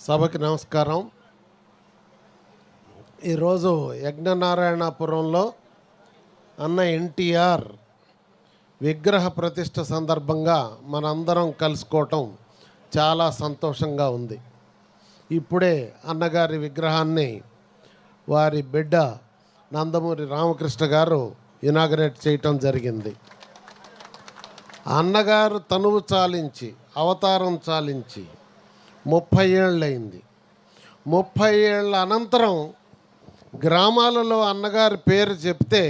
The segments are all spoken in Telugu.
సభకి నమస్కారం. ఈరోజు యజ్ఞనారాయణపురంలో అన్న ఎన్టీఆర్ విగ్రహ ప్రతిష్ఠ సందర్భంగా మనందరం కలుసుకోవటం చాలా సంతోషంగా ఉంది. ఇప్పుడే అన్నగారి విగ్రహాన్ని వారి బిడ్డ నందమూరి రామకృష్ణ గారు ఇనాగరేట్ చేయటం జరిగింది. అన్నగారు తనువు చాలించి అవతారం చాలించి 30 ఏళ్ళయింది. 30 ఏళ్ళ అనంతరం గ్రామాలలో అన్నగారి పేరు చెప్తే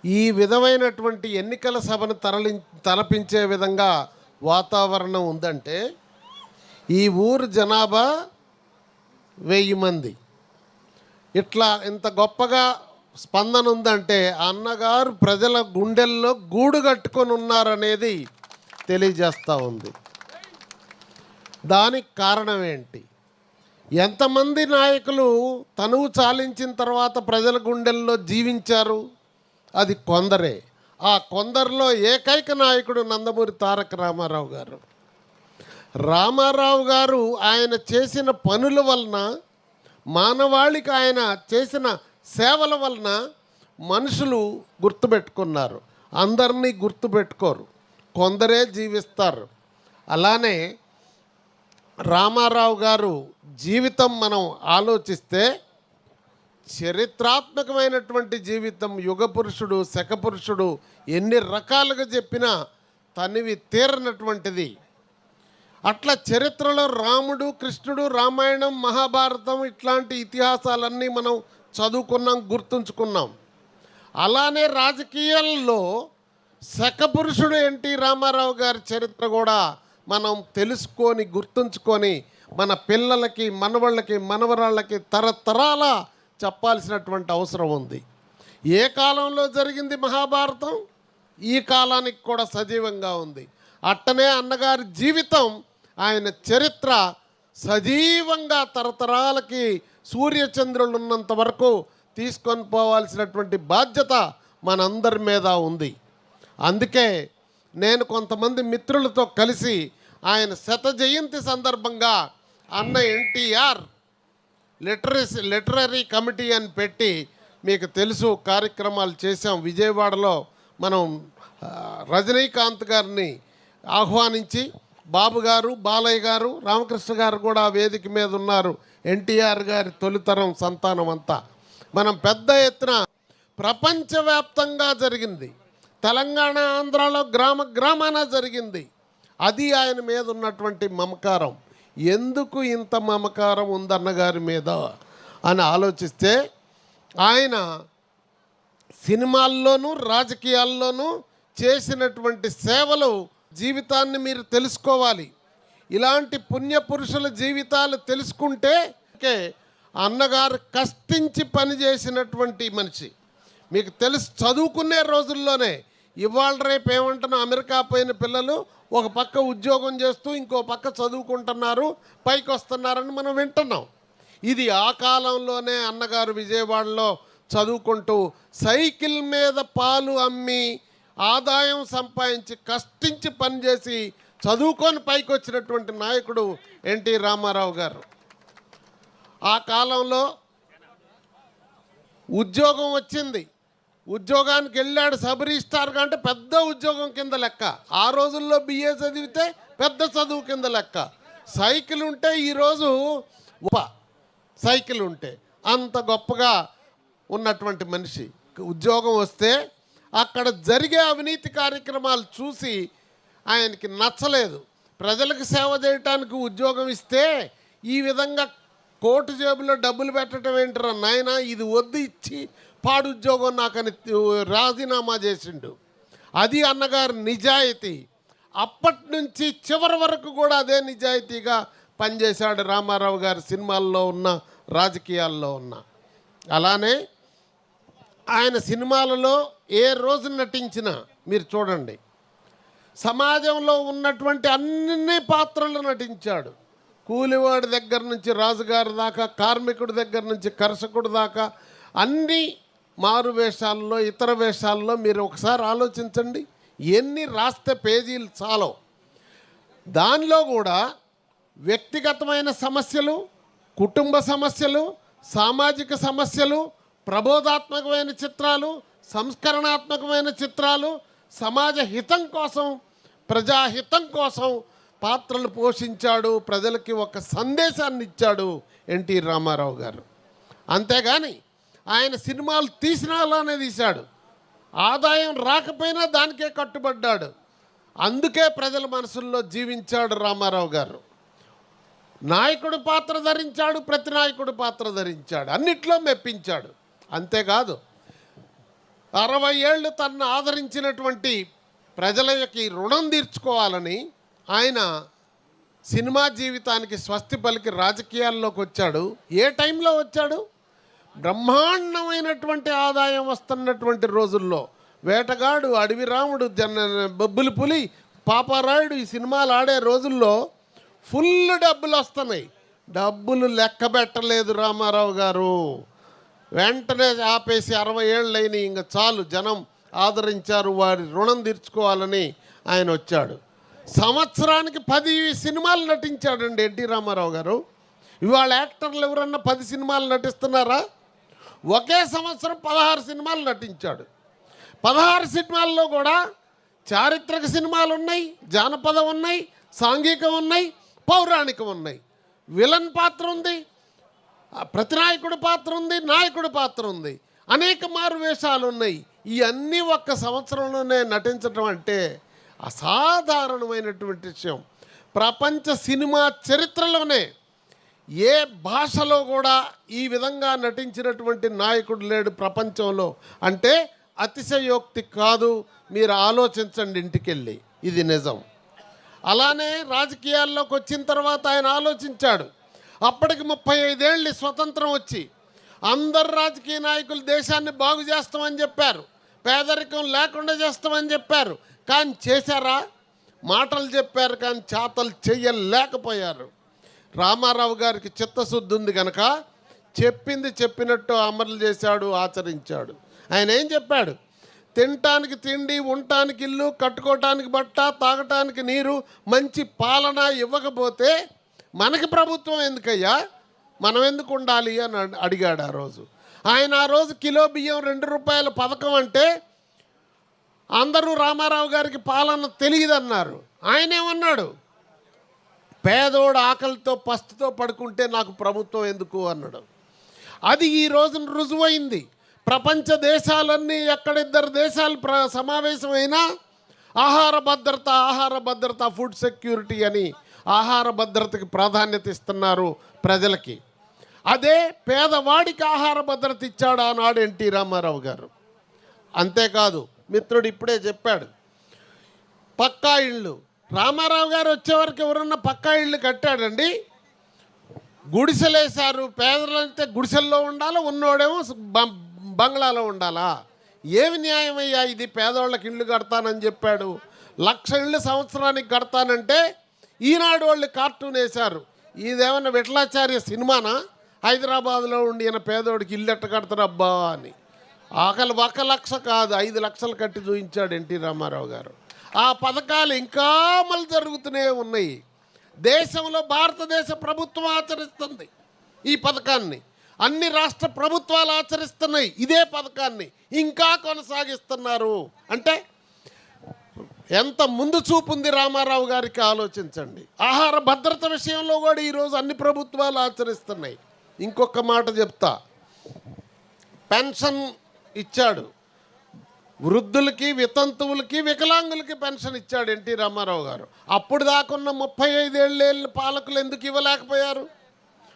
ఈ విధమైనటువంటి ఎన్నికల సభను తలపించే విధంగా వాతావరణం ఉందంటే ఈ ఊరు జనాభా 1000 మంది. ఇట్లా ఇంత గొప్పగా స్పందన ఉందంటే అన్నగారు ప్రజల గుండెల్లో గూడు కట్టుకొని ఉన్నారనేది తెలియజేస్తూ ఉంది. దానికి కారణం ఏంటి? ఎంతమంది నాయకులు తనువు చాలించిన తర్వాత ప్రజల గుండెల్లో జీవించారు? అది కొందరే. ఆ కొందరిలో ఏకైక నాయకుడు నందమూరి తారక రామారావు గారు. రామారావు గారు ఆయన చేసిన పనుల వలన, మానవాళికి ఆయన చేసిన సేవల వలన మనుషులు గుర్తుపెట్టుకున్నారు. అందరినీ గుర్తుపెట్టుకోరు, కొందరే జీవిస్తారు. అలానే రామారావు గారు జీవితం మనం ఆలోచిస్తే చరిత్రాత్మకమైనటువంటి జీవితం. యుగ పురుషుడు, శక పురుషుడు ఎన్ని రకాలుగా చెప్పినా తనివి తీరనటువంటిది. అట్లా చరిత్రలో రాముడు, కృష్ణుడు, రామాయణం, మహాభారతం ఇట్లాంటి ఇతిహాసాలన్నీ మనం చదువుకున్నాం, గుర్తుంచుకున్నాం. అలానే రాజకీయాల్లో శకపురుషుడు ఎన్టీ రామారావు గారి చరిత్ర కూడా మనం తెలుసుకొని గుర్తుంచుకొని మన పిల్లలకి, మనవాళ్ళకి, మనవరాళ్ళకి తరతరాల చెప్పాల్సినటువంటి అవసరం ఉంది. ఏ కాలంలో జరిగింది మహాభారతం? ఈ కాలానికి కూడా సజీవంగా ఉంది. అట్టనే అన్నగారి జీవితం, ఆయన చరిత్ర సజీవంగా తరతరాలకి సూర్యచంద్రులు ఉన్నంత వరకు తీసుకొని పోవాల్సినటువంటి బాధ్యత మనందరి మీద ఉంది. అందుకే నేను కొంతమంది మిత్రులతో కలిసి ఆయన శత జయంతి సందర్భంగా అన్న ఎన్టీఆర్ లిటరరీ కమిటీ అని పెట్టి, మీకు తెలుసు కార్యక్రమాలు చేశాం. విజయవాడలో మనం రజనీకాంత్ గారిని ఆహ్వానించి, బాబు గారు, బాలయ్య గారు, రామకృష్ణ గారు కూడా వేదిక మీద ఉన్నారు. ఎన్టీఆర్ గారి తొలితరం సంతానం అంతా మనం పెద్ద ఎత్తున ప్రపంచవ్యాప్తంగా జరిగింది. తెలంగాణ, ఆంధ్రాలో గ్రామాన జరిగింది. అది ఆయన మీద ఉన్నటువంటి మమకారం. ఎందుకు ఇంత మమకారం ఉందన్నగారి మీద అని ఆలోచిస్తే, ఆయన సినిమాల్లోనూ రాజకీయాల్లోనూ చేసినటువంటి సేవలు, జీవితాన్ని మీరు తెలుసుకోవాలి. ఇలాంటి పుణ్యపురుషుల జీవితాలు తెలుసుకుంటే అన్నగారు కష్టించి పనిచేసినటువంటి మనిషి. మీకు తెలుసు, చదువుకునే రోజుల్లోనే ఇవాళ రేపు ఏమంటున్నా, అమెరికా పోయిన పిల్లలు ఒక పక్క ఉద్యోగం చేస్తూ ఇంకో పక్క చదువుకుంటున్నారు, పైకి వస్తున్నారని మనం వింటున్నాం. ఇది ఆ కాలంలోనే అన్నగారు విజయవాడలో చదువుకుంటూ సైకిల్ మీద పాలు అమ్మి ఆదాయం సంపాదించి కష్టించి పనిచేసి చదువుకొని పైకి వచ్చినటువంటి నాయకుడు ఎన్టీ రామారావు గారు. ఆ కాలంలో ఉద్యోగం వచ్చింది, ఉద్యోగానికి వెళ్ళాడు. సబ్ రిజిస్ట్రార్గా అంటే పెద్ద ఉద్యోగం కింద లెక్క. ఆ రోజుల్లో బిఏ చదివితే పెద్ద చదువు కింద లెక్క. సైకిల్ ఉంటే ఈరోజు సైకిల్ ఉంటే అంత గొప్పగా ఉన్నటువంటి మనిషి. ఉద్యోగం వస్తే అక్కడ జరిగే అవినీతి కార్యక్రమాలు చూసి ఆయనకి నచ్చలేదు. ప్రజలకు సేవ చేయటానికి ఉద్యోగం ఇస్తే ఈ విధంగా కోటు జేబులో డబ్బులు పెట్టడం ఏంటరా నాయన, ఇది వద్దు, ఇచ్చి పాడు ఉద్యోగం నాకని రాజీనామా చేసిండు. అది అన్నగారు నిజాయితీ. అప్పటి నుంచి చివరి వరకు కూడా అదే నిజాయితీగా పనిచేశాడు రామారావు గారి. సినిమాల్లో ఉన్న, రాజకీయాల్లో ఉన్న. అలానే ఆయన సినిమాలలో ఏ రోజు నటించినా మీరు చూడండి, సమాజంలో ఉన్నటువంటి అన్ని పాత్రలు నటించాడు. కూలివాడి దగ్గర నుంచి రాజుగారి దాకా, కార్మికుడి దగ్గర నుంచి కర్షకుడి దాకా అన్ని మారు వేషాల్లో, ఇతర వేషాల్లో మీరు ఒకసారి ఆలోచించండి. ఎన్ని రాస్తే పేజీలు చాలో. దానిలో కూడా వ్యక్తిగతమైన సమస్యలు, కుటుంబ సమస్యలు, సామాజిక సమస్యలు, ప్రబోధాత్మకమైన చిత్రాలు, సంస్కరణాత్మకమైన చిత్రాలు, సమాజ హితం కోసం, ప్రజాహితం కోసం పాత్రలు పోషించాడు. ప్రజలకి ఒక సందేశాన్ని ఇచ్చాడు ఎన్టీ రామారావు గారు. అంతేగాని ఆయన సినిమాలు తీసినాలోనే తీశాడు. ఆదాయం రాకపోయినా దానికే కట్టుబడ్డాడు. అందుకే ప్రజల మనసుల్లో జీవించాడు రామారావు గారు. నాయకుడు పాత్ర ధరించాడు, ప్రతి నాయకుడు పాత్ర ధరించాడు, అన్నిట్లో మెప్పించాడు. అంతేకాదు 60 ఏళ్ళు తనను ఆదరించినటువంటి ప్రజలకి రుణం తీర్చుకోవాలని ఆయన సినిమా జీవితానికి స్వస్తి పలికి రాజకీయాల్లోకి వచ్చాడు. ఏ టైంలో వచ్చాడు? బ్రహ్మాండమైనటువంటి ఆదాయం వస్తున్నటువంటి రోజుల్లో వేటగాడు, అడవి రాముడు, బొబ్బులి పులి, పాపారాయుడు ఈ సినిమాలు ఆడే రోజుల్లో ఫుల్ డబ్బులు వస్తున్నాయి. డబ్బులు లెక్క పెట్టలేదు రామారావు గారు. వెంటనే ఆపేసి 60 ఏళ్ళైనా ఇంకా చాలు, జనం ఆదరించారు, వారి రుణం తీర్చుకోవాలని ఆయన వచ్చాడు. సంవత్సరానికి 10 సినిమాలు నటించాడండి ఎన్టీ రామారావు గారు. ఇవాళ యాక్టర్లు ఎవరన్నా 10 సినిమాలు నటిస్తున్నారా? ఒకే సంవత్సరం 16 సినిమాలు నటించాడు. 16 సినిమాల్లో కూడా చారిత్రక సినిమాలు ఉన్నాయి, జానపదం ఉన్నాయి, సాంఘికం ఉన్నాయి, పౌరాణికం ఉన్నాయి. విలన్ పాత్ర ఉంది, ప్రతినాయకుడి పాత్ర ఉంది, నాయకుడి పాత్ర ఉంది, అనేక మారు వేషాలు ఉన్నాయి. ఇవన్నీ ఒక్క సంవత్సరంలోనే నటించడం అంటే అసాధారణమైనటువంటి విషయం. ప్రపంచ సినిమా చరిత్రలోనే ఏ భాషలో కూడా ఈ విధంగా నటించినటువంటి నాయకుడు లేడు ప్రపంచంలో అంటే అతిశయోక్తి కాదు. మీరు ఆలోచించండి ఇంటికెళ్ళి, ఇది నిజం. అలానే రాజకీయాల్లోకి వచ్చిన తర్వాత ఆయన ఆలోచించాడు. అప్పటికి 35 ఏళ్ళు స్వతంత్రం వచ్చి అందరు రాజకీయ నాయకులు దేశాన్ని బాగు చేస్తామని చెప్పారు, పేదరికం లేకుండా చేస్తామని చెప్పారు. కానీ చేశారా? మాటలు చెప్పారు కానీ చేతలు చెయ్యలేకపోయారు. రామారావు గారికి చిత్తశుద్ధి ఉంది కనుక చెప్పింది చెప్పినట్టు అమలు చేశాడు, ఆచరించాడు. ఆయన ఏం చెప్పాడు? తినటానికి తిండి, ఉండటానికి ఇల్లు, కట్టుకోవటానికి బట్ట, తాగటానికి నీరు, మంచి పాలన ఇవ్వకపోతే మనకి ప్రభుత్వం ఎందుకయ్యా, మనం ఎందుకు ఉండాలి అని అడిగాడు ఆ రోజు. ఆయన ఆ రోజు కిలో బియ్యం 2 రూపాయల పథకం అంటే అందరూ రామారావు గారికి పాలన తెలియదన్నారు. ఆయనేమన్నాడు? పేదోడు ఆకలితో పస్తుతో పడుకుంటే నాకు ప్రభుత్వం ఎందుకు అన్నాడు. అది ఈ రోజున రుజువైంది. ప్రపంచ దేశాలన్నీ ఎక్కడిద్దరు దేశాలు సమావేశమైనా ఆహార భద్రత, ఫుడ్ సెక్యూరిటీ అని ఆహార భద్రతకి ప్రాధాన్యత ఇస్తున్నారు ప్రజలకి. అదే పేదవాడికి ఆహార భద్రత ఇచ్చాడు ఆనాడు ఎన్టీ రామారావు గారు. అంతేకాదు, మిత్రుడు ఇప్పుడే చెప్పాడు, పక్కా ఇళ్ళు. రామారావు గారు వచ్చేవరకు ఎవరన్నా పక్కా ఇళ్ళు కట్టాడండి? గుడిసెలేశారు. పేదలంటే గుడిసెల్లో ఉండాలా, ఉన్నోడేమో బంగ్లాలో ఉండాలా? ఏమి న్యాయమయ్యా ఇది? పేదవాళ్ళకి ఇళ్ళు కడతానని చెప్పాడు. 1,00,000 ఇళ్ళు సంవత్సరానికి కడతానంటే ఈనాడు వాళ్ళు కార్టూన్ వేశారు. ఇదేమన్నా విఠలాచార్య సినిమానా? హైదరాబాద్లో ఉండి ఈయన పేదోడికి ఇల్లు ఎట్ట కడతారు అబ్బా అని. ఆకలి 1 లక్ష కాదు, 5 లక్షలు కట్టి చూపించాడు ఎన్టీ రామారావు గారు. ఆ పథకాలు ఇంకా అమలు జరుగుతూనే ఉన్నాయి. దేశంలో భారతదేశ ప్రభుత్వం ఆచరిస్తుంది ఈ పథకాన్ని, అన్ని రాష్ట్ర ప్రభుత్వాలు ఆచరిస్తున్నాయి ఇదే పథకాన్ని, ఇంకా కొనసాగిస్తున్నారు. అంటే ఎంత ముందు చూపు ఉంది రామారావు గారికి ఆలోచించండి. ఆహార భద్రత విషయంలో కూడా ఈరోజు అన్ని ప్రభుత్వాలు ఆచరిస్తున్నాయి. ఇంకొక మాట చెప్తా, పెన్షన్ ఇచ్చాడు. వృద్ధులకి, వితంతువులకి, వికలాంగులకి పెన్షన్ ఇచ్చాడు ఎన్టీ రామారావు గారు. అప్పుడు దాకున్న 35 ఏళ్ళ పాలకులు ఎందుకు ఇవ్వలేకపోయారు?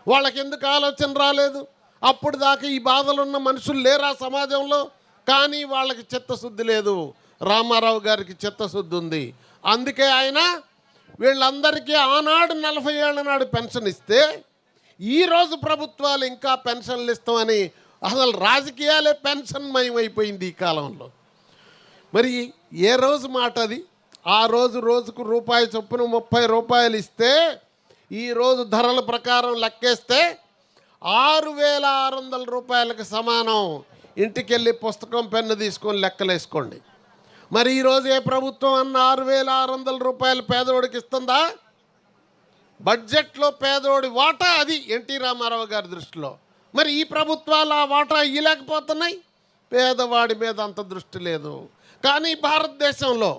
వాళ్ళకి ఎందుకు ఆలోచన రాలేదు? అప్పుడు దాకా ఈ బాధలున్న మనుషులు లేరా సమాజంలో? కానీ వాళ్ళకి చిత్తశుద్ధి లేదు. రామారావు గారికి చిత్తశుద్ధి ఉంది. అందుకే ఆయన వీళ్ళందరికీ ఆనాడు 40 ఏళ్ల నాడు పెన్షన్ ఇస్తే ఈరోజు ప్రభుత్వాలు ఇంకా పెన్షన్లు ఇస్తామని అసలు రాజకీయాలే పెన్షన్ మయమైపోయింది ఈ కాలంలో. మరి ఏ రోజు మాట అది? ఆ రోజు రోజుకు రూపాయి చొప్పున 30 రూపాయలు ఇస్తే ఈరోజు ధరల ప్రకారం లెక్కేస్తే 6,600 రూపాయలకు సమానం. ఇంటికెళ్ళి పుస్తకం పెన్ను తీసుకొని లెక్కలేసుకోండి. మరి ఈరోజు ఏ ప్రభుత్వం అన్న 6,600 రూపాయలు పేదవాడికి ఇస్తుందా? బడ్జెట్లో పేదోడి వాటా అది ఎన్టీ రామారావు గారి దృష్టిలో. మరి ఈ ప్రభుత్వాలు ఆ వాటా ఇవ్వలేకపోతున్నాయి. పేదవాడి మీద అంత దృష్టి లేదు. కానీ భారతదేశంలో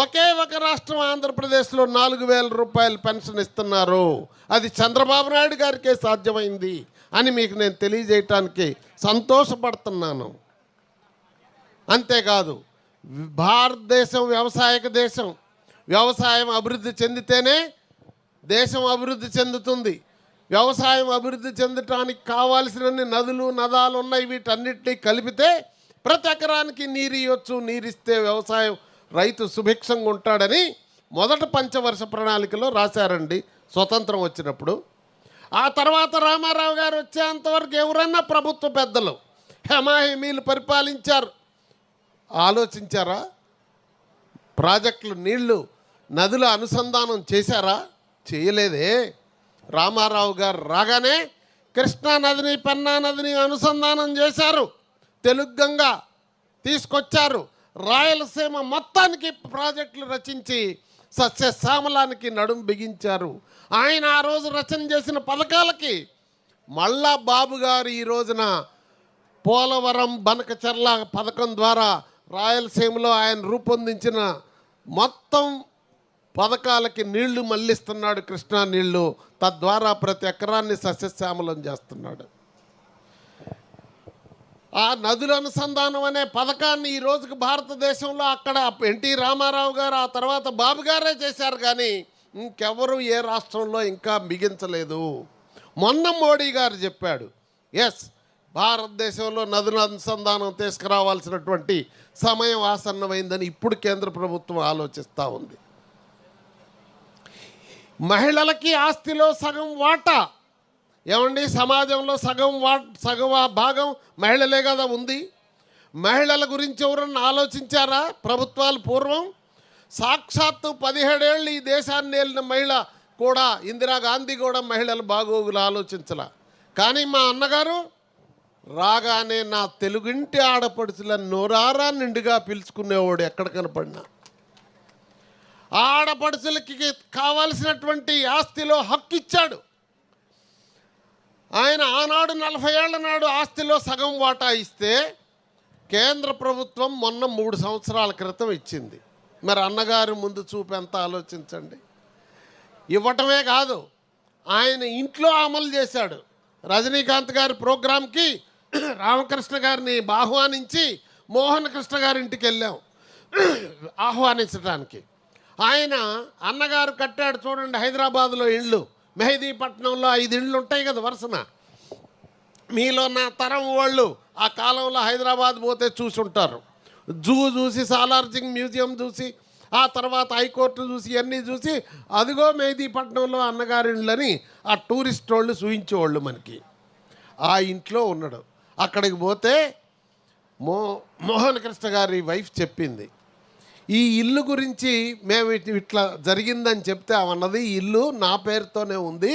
ఒకే ఒక రాష్ట్రం ఆంధ్రప్రదేశ్లో 4,000 రూపాయలు పెన్షన్ ఇస్తున్నారు. అది చంద్రబాబు నాయుడు గారికే సాధ్యమైంది అని మీకు నేను తెలియజేయటానికి సంతోషపడుతున్నాను. అంతేకాదు, భారతదేశం వ్యవసాయక దేశం. వ్యవసాయం అభివృద్ధి చెందితేనే దేశం అభివృద్ధి చెందుతుంది. వ్యవసాయం అభివృద్ధి చెందటానికి కావాల్సినన్ని నదులు నదాలు ఉన్నాయి. వీటన్నిటినీ కలిపితే ప్రతి ఎకరానికి నీరు ఇవ్వచ్చు. నీరిస్తే వ్యవసాయం రైతు సుభిక్షంగా ఉంటాడని మొదట పంచవర్ష ప్రణాళికలో రాశారండి స్వతంత్రం వచ్చినప్పుడు. ఆ తర్వాత రామారావు గారు వచ్చేంతవరకు ఎవరన్నా ప్రభుత్వ పెద్దలు హెమాహెమీలు పరిపాలించారు. ఆలోచించారా? ప్రాజెక్టులు నీళ్లు నదుల అనుసంధానం చేశారా? చేయలేదే. రామారావు గారు రాగానే కృష్ణా నదిని పెన్నా నదిని అనుసంధానం చేశారు. తెలుగు గంగ తీసుకొచ్చారు. రాయలసీమ మొత్తానికి ప్రాజెక్టులు రచించి సస్యశ్యామలానికి నడుం బిగించారు. ఆయన ఆ రోజు రచన చేసిన పథకాలకి మళ్ళా బాబు గారు ఈ రోజున పోలవరం బనకచెర్ల పథకం ద్వారా రాయలసీమలో ఆయన రూపొందించిన మొత్తం పథకాలకి నీళ్లు మళ్ళిస్తున్నాడు. కృష్ణా నీళ్లు తద్వారా ప్రతి ఎకరాన్ని సస్యశ్యామలం చేస్తున్నాడు. ఆ నదుల అనుసంధానం అనే పథకాన్ని ఈ రోజుకి భారతదేశంలో అక్కడ ఎన్టీ రామారావు గారు ఆ తర్వాత బాబు గారే చేశారు. కానీ ఇంకెవరు ఏ రాష్ట్రంలో ఇంకా బిగించలేదు. మొన్న మోడీ గారు చెప్పాడు, ఎస్, భారతదేశంలో నదుల అనుసంధానం తీసుకురావాల్సినటువంటి సమయం ఆసన్నమైందని ఇప్పుడు కేంద్ర ప్రభుత్వం ఆలోచిస్తూ ఉంది. మహిళలకి ఆస్తిలో సగం వాటా. ఏమండి, సమాజంలో సగం భాగం మహిళలే కదా ఉంది. మహిళల గురించి ఎవరన్నా ఆలోచించారా ప్రభుత్వాలు పూర్వం? సాక్షాత్తు 17 ఏళ్ళు ఈ దేశాన్ని ఏలిన మహిళ కూడా, ఇందిరాగాంధీ కూడా మహిళల బాగోగులు ఆలోచించలా. కానీ మా అన్నగారు రాగానే నా తెలుగింటి ఆడపడుచులను నోరారా నిండుగా పిలుచుకునేవాడు ఎక్కడ కనపడినా. ఆడపడుచులకి కావాల్సినటువంటి ఆస్తిలో హక్కు ఇచ్చాడు ఆయన. ఆనాడు 40 ఏళ్ల నాడు ఆస్తిలో సగం వాటా ఇస్తే కేంద్ర ప్రభుత్వం మొన్న 3 సంవత్సరాల క్రితం ఇచ్చింది. మరి అన్నగారు ముందు చూపు ఎంత ఆలోచించండి. ఇవ్వటమే కాదు, ఆయన ఇంట్లో అమలు చేశాడు. రజనీకాంత్ గారి ప్రోగ్రాంకి రామకృష్ణ గారిని ఆహ్వానించి మోహన్ కృష్ణ గారి ఇంటికి వెళ్ళాం ఆహ్వానించడానికి. ఆయన అన్నగారు కట్టాడు చూడండి హైదరాబాదులో ఇళ్ళు. మెహదీపట్నంలో 5 ఇళ్ళు ఉంటాయి కదా వరుసన. మీలో నా తరం వాళ్ళు ఆ కాలంలో హైదరాబాద్ పోతే చూసుంటారు. జూ చూసి, సాలార్జింగ్ మ్యూజియం చూసి, ఆ తర్వాత హైకోర్టు చూసి, ఇవన్నీ చూసి అదిగో మెహదీపట్నంలో అన్నగారి ఇళ్ళని ఆ టూరిస్ట్ వాళ్ళు చూయించేవాళ్ళు మనకి. ఆ ఇంట్లో ఉన్నాడు. అక్కడికి పోతే మోహన్ కృష్ణ గారి వైఫ్ చెప్పింది, ఈ ఇల్లు గురించి మేము ఇట్లా జరిగిందని చెప్తే అవన్నది, ఈ ఇల్లు నా పేరుతోనే ఉంది.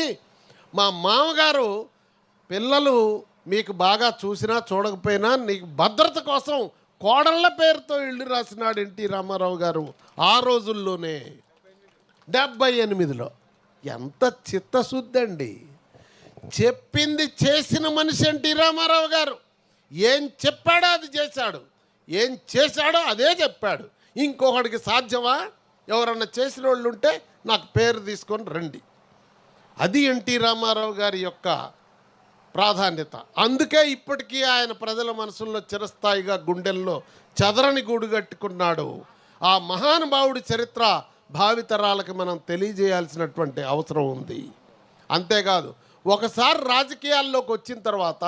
మా మామగారు పిల్లలు మీకు బాగా చూసినా చూడకపోయినా నీకు భద్రత కోసం కోడళ్ళ పేరుతో ఇల్లు రాసినాడు ఎన్టీ రామారావు గారు ఆ రోజుల్లోనే 78లో. ఎంత చిత్తశుద్ధి అండి. చెప్పింది చేసిన మనిషి ఎన్టీ రామారావు గారు. ఏం చెప్పాడో అది చేశాడు, ఏం చేశాడో అదే చెప్పాడు. ఇంకొకటికి సాధ్యమా? ఎవరన్నా చేసిన వాళ్ళు ఉంటే నాకు పేరు తీసుకొని రండి. అది ఎన్టీ రామారావు గారి యొక్క ప్రాధాన్యత. అందుకే ఇప్పటికీ ఆయన ప్రజల మనసుల్లో చిరస్థాయిగా గుండెల్లో చెదరని గూడు కట్టుకున్నాడు. ఆ మహానుభావుడి చరిత్ర భావితరాలకు మనం తెలియజేయాల్సినటువంటి అవసరం ఉంది. అంతేకాదు, ఒకసారి రాజకీయాల్లోకి వచ్చిన తర్వాత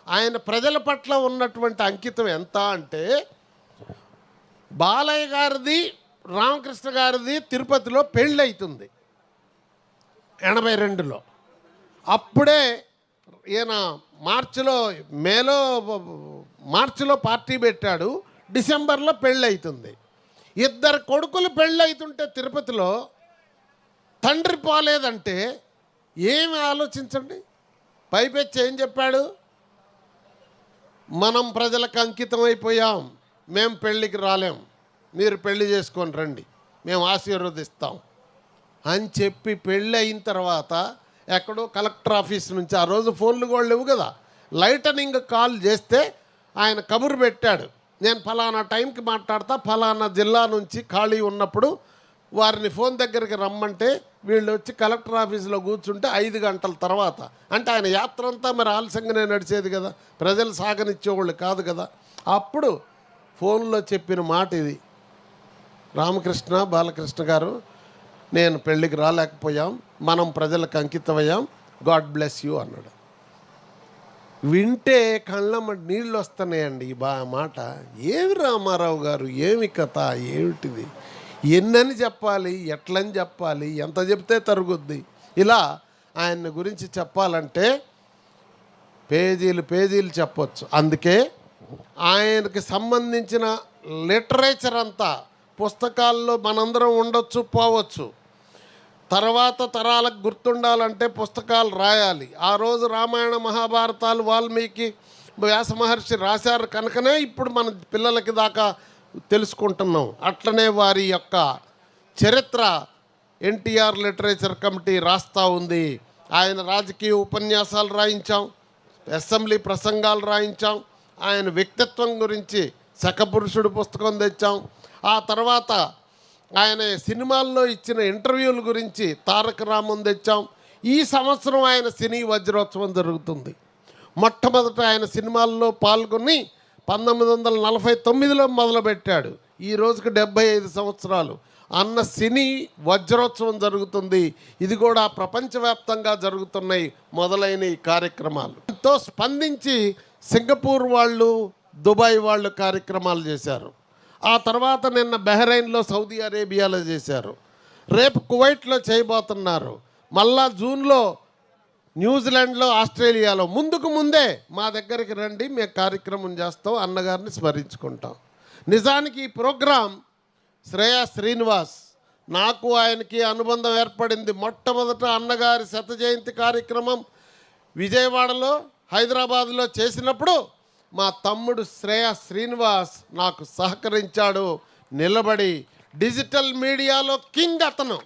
ఆయన ప్రజల పట్ల ఉన్నటువంటి అంకితం ఎంత అంటే, బాలయ్య గారిది రామకృష్ణ గారిది తిరుపతిలో పెళ్ళి అవుతుంది 82లో. అప్పుడే ఈయన మార్చిలో పార్టీ పెట్టాడు, డిసెంబర్లో పెళ్ళి అవుతుంది. 2 కొడుకులు పెళ్ళి అవుతుంటే తిరుపతిలో తండ్రి పోలేదంటే ఏమి ఆలోచించండి. పైపెచ్చి ఏం చెప్పాడు? మనం ప్రజలకు అంకితం అయిపోయాం, మేము పెళ్ళికి రాలేం, మీరు పెళ్లి చేసుకొని రండి, మేము ఆశీర్వదిస్తాం. అని చెప్పి పెళ్ళి అయిన తర్వాత ఎక్కడో కలెక్టర్ ఆఫీస్ నుంచి, ఆ రోజు ఫోన్లు కూడా లేవు కదా, లైటనింగ్ కాల్ చేస్తే ఆయన కబురు పెట్టాడు, నేను ఫలానా టైంకి మాట్లాడతా, ఫలానా జిల్లా నుంచి ఖాళీ ఉన్నప్పుడు వారిని ఫోన్ దగ్గరికి రమ్మంటే వీళ్ళు వచ్చి కలెక్టర్ ఆఫీసులో కూర్చుంటే 5 గంటల తర్వాత, అంటే ఆయన యాత్ర అంతా మరి ఆలస్యంగానే నడిచేది కదా, ప్రజలు సాగనిచ్చేవాళ్ళు కాదు కదా. అప్పుడు ఫోన్లో చెప్పిన మాట ఇది, రామకృష్ణ బాలకృష్ణ గారు, నేను పెళ్ళికి రాలేకపోయాం, మనం ప్రజలకు అంకితమయ్యాం, గాడ్ బ్లెస్ యూ అన్నాడు. వింటే కళ్ళమ్మ నీళ్ళు వస్తున్నాయండి ఈ మాట. ఏమి రామారావు గారు, ఏమి కథ, ఏమిటిది, ఎన్నని చెప్పాలి, ఎట్లని చెప్పాలి, ఎంత చెప్తే తరుగుద్ది. ఇలా ఆయన గురించి చెప్పాలంటే పేజీలు పేజీలు చెప్పొచ్చు. అందుకే ఆయనకి సంబంధించిన లిటరేచర్ అంతా పుస్తకాల్లో మనందరం ఉండొచ్చు, పోవచ్చు. తర్వాత తరాలకు గుర్తుండాలంటే పుస్తకాలు రాయాలి. ఆ రోజు రామాయణ మహాభారతాలు వాల్మీకి వ్యాస మహర్షి రాశారు కనుకనే ఇప్పుడు మన పిల్లలకి దాకా తెలుసుకుంటున్నాం. అట్లనే వారి యొక్క చరిత్ర ఎన్టీఆర్ లిటరేచర్ కమిటీ రాస్తూ ఉంది. ఆయన రాజకీయ ఉపన్యాసాలు రాయించాం, అసెంబ్లీ ప్రసంగాలు రాయించాం, ఆయన వ్యక్తిత్వం గురించి శకపురుషుడు పుస్తకం తెచ్చాం. ఆ తర్వాత ఆయన సినిమాల్లో ఇచ్చిన ఇంటర్వ్యూల గురించి తారక రామన్ తెచ్చాం. ఈ సంవత్సరం ఆయన సినీ వజ్రోత్సవం జరుగుతుంది. మొట్టమొదట ఆయన సినిమాల్లో పాల్గొని 1949లో మొదలుపెట్టాడు. ఈ రోజుకి 75 సంవత్సరాలు అన్న సినీ వజ్రోత్సవం జరుగుతుంది. ఇది కూడా ప్రపంచవ్యాప్తంగా జరుగుతున్నాయి మొదలైన ఈ కార్యక్రమాలు. ఎంతో స్పందించి సింగపూర్ వాళ్ళు, దుబాయ్ వాళ్ళు కార్యక్రమాలు చేశారు. ఆ తర్వాత నిన్న బహ్రెయిన్లో, సౌదీ అరేబియాలో చేశారు. రేపు కువైట్లో చేయబోతున్నారు. మళ్ళా జూన్లో న్యూజిలాండ్లో, ఆస్ట్రేలియాలో. ముందుకు ముందే మా దగ్గరికి రండి, మేము కార్యక్రమం చేస్తాం, అన్నగారిని స్మరించుకుంటాం. నిజానికి ఈ ప్రోగ్రాం శ్రేయా శ్రీనివాస్, నాకు ఆయనకి అనుబంధం ఏర్పడింది. మొట్టమొదట అన్నగారి 100వ జయంతి కార్యక్రమం విజయవాడలో, హైదరాబాద్లో చేసినప్పుడు మా తమ్ముడు శ్రేయా శ్రీనివాస్ నాకు సహకరించాడు, నిలబడి. డిజిటల్ మీడియాలో కింగ్ అతను.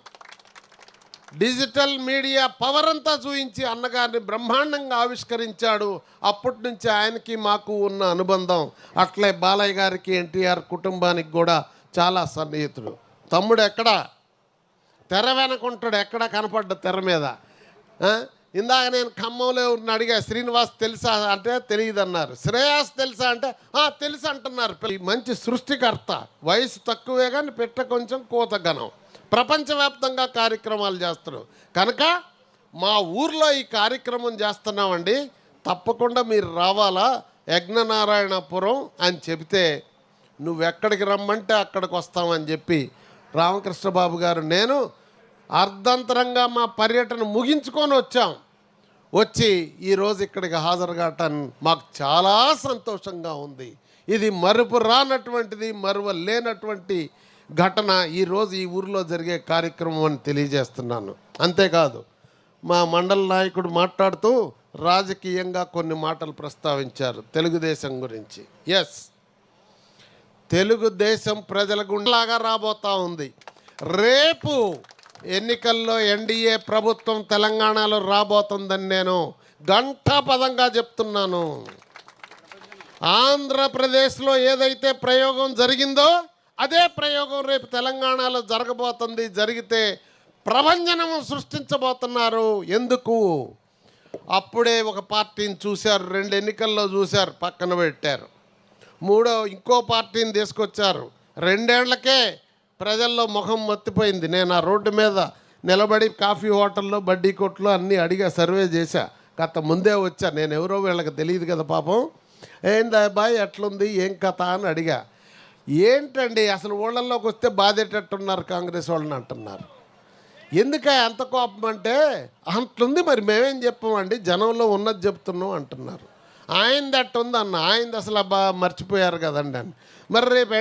డిజిటల్ మీడియా పవర్ అంతా చూపించి అన్నగారిని బ్రహ్మాండంగా ఆవిష్కరించాడు. అప్పటి నుంచి ఆయనకి మాకు ఉన్న అనుబంధం. అట్లే బాలయ్య గారికి, ఎన్టీఆర్ కుటుంబానికి కూడా చాలా సన్నిహితుడు. తమ్ముడు ఎక్కడ తెర వెనకుంటాడు, ఎక్కడ కనపడ్డ తెర మీద. ఇందాక నేను ఖమ్మంలో ఉన్న అడిగా, శ్రీనివాస్ తెలుసా అంటే తెలియదు అన్నారు. శ్రేయాస్ తెలుసా అంటే తెలుసు అంటున్నారు. మంచి సృష్టికర్త, వయసు తక్కువే కానీ పెట్ట కొంచెం కోతగనం. ప్రపంచవ్యాప్తంగా కార్యక్రమాలు చేస్తారు కనుక మా ఊర్లో ఈ కార్యక్రమం చేస్తున్నామండి, తప్పకుండా మీరు రావాలా యజ్ఞనారాయణపురం అని చెబితే, నువ్వెక్కడికి రమ్మంటే అక్కడికి వస్తామని చెప్పి రామకృష్ణ బాబు గారు నేను అర్ధంతరంగా మా పర్యటన ముగించుకొని వచ్చాం. వచ్చి ఈరోజు ఇక్కడికి హాజరు కావటానికి మాకు చాలా సంతోషంగా ఉంది. ఇది మరుపు రానటువంటిది, మరువలేనటువంటి ఘటన ఈరోజు ఈ ఊరిలో జరిగే కార్యక్రమం అని తెలియజేస్తున్నాను. అంతేకాదు మా మండల నాయకుడు మాట్లాడుతూ రాజకీయంగా కొన్ని మాటలు ప్రస్తావించారు తెలుగుదేశం గురించి. ఎస్, తెలుగుదేశం ప్రజల గుండెలాగా రాబోతూ ఉంది. రేపు ఎన్నికల్లో ఎన్డీఏ ప్రభుత్వం తెలంగాణలో రాబోతుందని నేను ఘంటాపదంగా చెప్తున్నాను. ఆంధ్రప్రదేశ్లో ఏదైతే ప్రయోగం జరిగిందో అదే ప్రయోగం రేపు తెలంగాణలో జరగబోతుంది. జరిగితే ప్రభంజనం సృష్టించబోతున్నారు. ఎందుకు? అప్పుడే ఒక పార్టీని చూశారు, 2 ఎన్నికల్లో చూశారు, పక్కన పెట్టారు. ఇంకో పార్టీని తీసుకొచ్చారు. 2 ఏళ్లకే ప్రజల్లో ముఖం మత్తిపోయింది. నేను ఆ రోడ్డు మీద నిలబడి కాఫీ హోటల్లో, బడ్డీ కొట్లో అన్నీ అడిగా, సర్వే చేశా. గత ముందే వచ్చా, నేను ఎవరో వీళ్ళకి తెలియదు కదా పాపం. ఏంది అబ్బాయి ఎట్లుంది, ఏం కథ అని అడిగా. ఏంటండి అసలు ఊళ్ళల్లోకి వస్తే బాధేటట్టున్నారు కాంగ్రెస్ వాళ్ళని అంటున్నారు. ఎందుక అంత కోపం అంటే, అంట్లుంది మరి మేమేం చెప్పామండి, జనంలో ఉన్నది చెప్తున్నాం అంటున్నారు. ఆయనది అట్టుంది అన్న, ఆయనది అసలు మర్చిపోయారు కదండి అని. మరి రేపు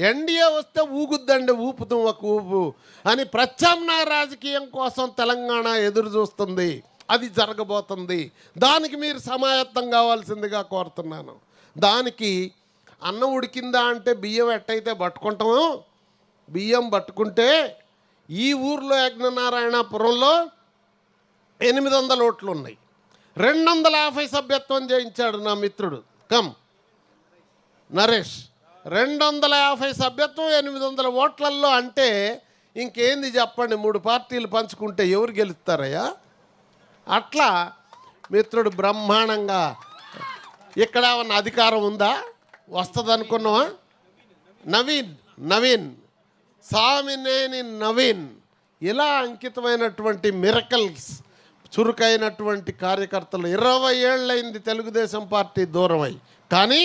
ఎన్డీఏ వస్తే ఊగుద్దండి, ఊపుతాం ఒక ఊపు అని ప్రత్యామ్నాయ రాజకీయం కోసం తెలంగాణ ఎదురు చూస్తుంది. అది జరగబోతుంది. దానికి మీరు సమాయత్తం కావాల్సిందిగా కోరుతున్నాను. దానికి అన్నం ఉడికిందా అంటే బియ్యం ఎట్టయితే పట్టుకుంటామో, బియ్యం పట్టుకుంటే ఈ ఊర్లో యజ్ఞనారాయణపురంలో 800 ఓట్లు ఉన్నాయి. 250 సభ్యత్వం చేయించాడు నా మిత్రుడు నరేష్. 250 సభ్యత్వం 800 ఓట్లల్లో అంటే ఇంకేంది చెప్పండి? 3 పార్టీలు పంచుకుంటే ఎవరు గెలుస్తారయ్యా? అట్లా మిత్రుడు బ్రహ్మాండంగా. ఇక్కడ ఏమన్నా అధికారం ఉందా? వస్తుంది అనుకున్నావా? నవీన్ సామినేని నవీన్ ఇలా అంకితమైనటువంటి మిరకల్స్ చురుకైనటువంటి కార్యకర్తలు 20 ఏళ్ళైంది తెలుగుదేశం పార్టీ దూరమై, కానీ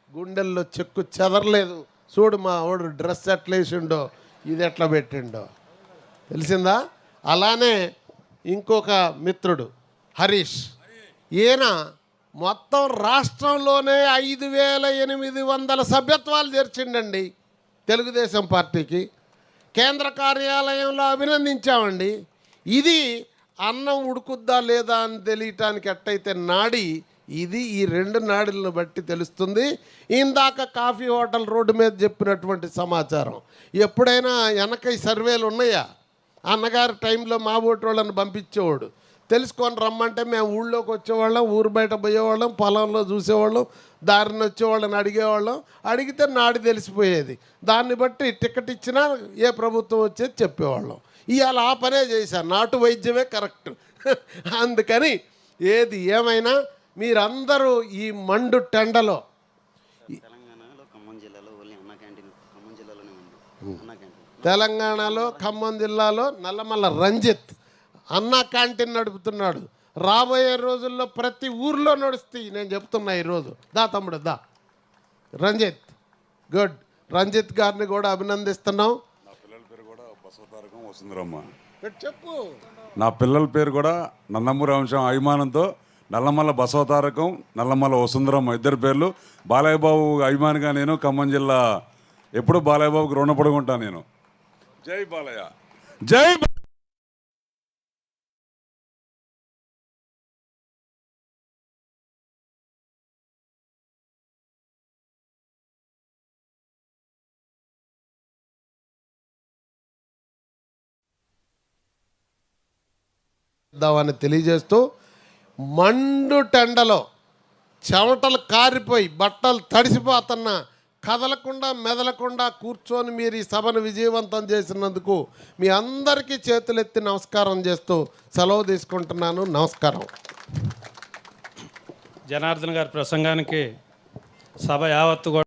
గుండెల్లో చెక్కు చెదరలేదు. చూడు మా వాడు డ్రెస్ ఎట్లా వేసిండో, ఇది ఎట్లా పెట్టిండో తెలిసిందా? అలానే ఇంకొక మిత్రుడు హరీష్, ఈయన మొత్తం రాష్ట్రంలోనే 5800 సభ్యత్వాలు చేర్చిండండి తెలుగుదేశం పార్టీకి. కేంద్ర కార్యాలయంలో అభినందించామండి. ఇది అన్నం ఉడుకుద్దా లేదా అని తెలియటానికి ఎట్టయితే నాడి, ఇది ఈ 2 నాడులను బట్టి తెలుస్తుంది. ఇందాక కాఫీ హోటల్ రోడ్డు మీద చెప్పినటువంటి సమాచారం ఎప్పుడైనా వెనక సర్వేలు ఉన్నాయా? అన్నగారి టైంలో మా ఓటు వాళ్ళని పంపించేవాడు, తెలుసుకొని రమ్మంటే మేము ఊళ్ళోకి వచ్చేవాళ్ళం, ఊరు బయట పోయేవాళ్ళం, పొలంలో చూసేవాళ్ళం, దారిని వచ్చేవాళ్ళని అడిగేవాళ్ళం. అడిగితే నాడి తెలిసిపోయేది. దాన్ని బట్టి టికెట్ ఇచ్చినా ఏ ప్రభుత్వం వచ్చేది చెప్పేవాళ్ళం. ఇవాళ ఆ పనే చేశారు, నాటు వైద్యమే కరెక్ట్. అందుకని ఏది ఏమైనా మీరందరూ ఈ మండు టెండలో తెలంగాణలో ఖమ్మం జిల్లాలో నల్లమల్ల రంజిత్ అన్నా క్యాంటీన్ నడుపుతున్నాడు. రాబోయే రోజుల్లో ప్రతి ఊర్లో నడుస్తాయి, నేను చెప్తున్నా ఈరోజు. దా తమ్ముడు దా. రంజిత్ గుడ్. రంజిత్ గారిని కూడా అభినందిస్తున్నాం. నా పిల్లల పేరు కూడా బసవతారకం వసుంధరమ్మ. చెప్పు. నా పిల్లల పేరు కూడా నందమూరి వంశం అభిమానంతో నల్లమల్ల బసవతారకం, నల్లమల్ల వసుంధరమ్మ, ఇద్దరు పేర్లు. బాలయ్య బాబు అభిమానిగా నేను ఖమ్మం జిల్లా ఎప్పుడు బాలయ్య బాబుకి రుణపడి ఉంటాను నేను. జై బాలయ్య, జై అని తెలియజేస్తూ, మండు టెండలో చెమటలు కారిపోయి బట్టలు తడిసిపోతున్న కదలకుండా మెదలకుండా కూర్చొని మీరు ఈ సభను విజయవంతం చేసినందుకు మీ అందరికీ చేతులెత్తి నమస్కారం చేస్తూ సెలవు తీసుకుంటున్నాను. నమస్కారం. జనార్దన్ గారి ప్రసంగానికి సభ యావత్తు